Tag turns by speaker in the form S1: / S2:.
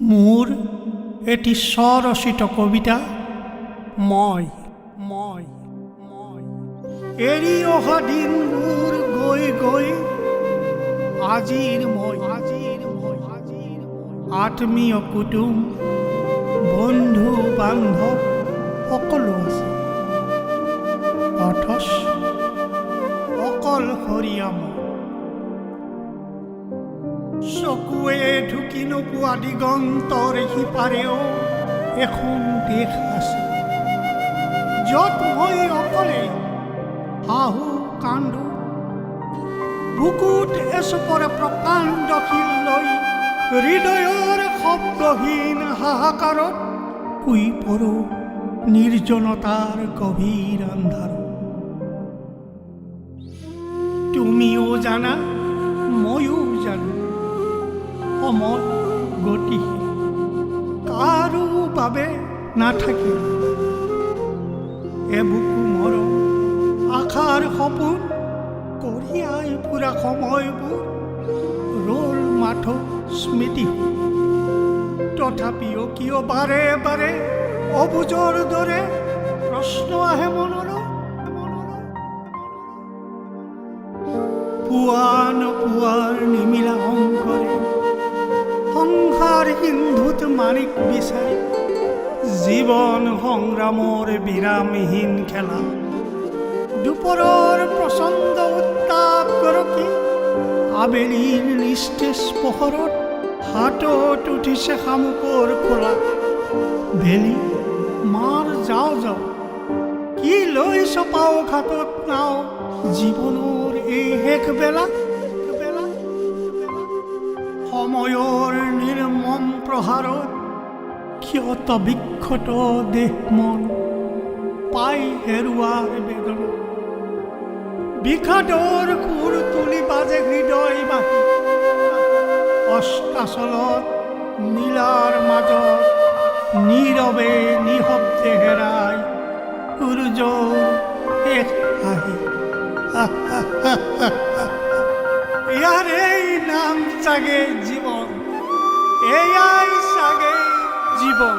S1: মোৰ এটি স্বৰচিত কবিতা মই মই মই এৰি অহা দিনবোৰ গৈ গৈ আজিৰ মই আত্মীয় কুটুম বন্ধু বান্ধৱ সকলো আছে, অথচ অকলশৰীয়া মই। চকুৱে ঢুকি নোপোৱা দিগন্তৰ সিপাৰেও এখন দেশ আছে, য'ত মই অকলে হাহু কান্দো। বুকুত এচপৰা প্ৰকাণ্ড শিল লৈ হৃদয়ৰ শব্দহীন হাহাকাৰত শুই পৰো নিৰ্জনতাৰ গভীৰ আন্ধাৰত। তুমিও জানা, ময়ো জানো, সময় গতিশীল, কাৰো বাবে নাথাকে এবুকু মৰম আশাৰ সপোন। কঢ়িয়াই ফুৰা সময়বোৰ ৰল মাথো স্মৃতি। তথাপিও কিয় বাৰে বাৰে অবুজৰ দৰে প্ৰশ্ন আহে মনলৈ। পুৱা নোপোৱাৰ নিমিলা অংকৰে সংসাৰ সিন্ধুত মানিক বিচাৰি জীৱন সংগ্ৰামৰ বিৰামহীন খেলা। দুপৰৰ প্ৰচণ্ড উত্তাপ গৰকি আবেলিৰ নিস্তেজ পোহৰত হাতত উঠিছে শামুকৰ খোলা। বেলি মাৰ যাওঁ যাওঁ কি লৈ চপাও ঘাটত নাও জীৱনৰ এই শেষ বেলা। সময়ৰ নিৰ্মম প্ৰহাৰত ক্ষত বিক্ষত দেহ মন পাই হেৰুৱাৰ বেদনা। বিষাদৰ সুৰ তুলি বাজে হৃদয় বাহি অস্তাচলত নীলাৰ মাজত নীৰৱে নিশব্দে হেৰাই সূৰ্যৰ শেষ হাঁহি। ইয়াৰেই নাম চাগে জীৱন, এয়াই চাগে জীৱন।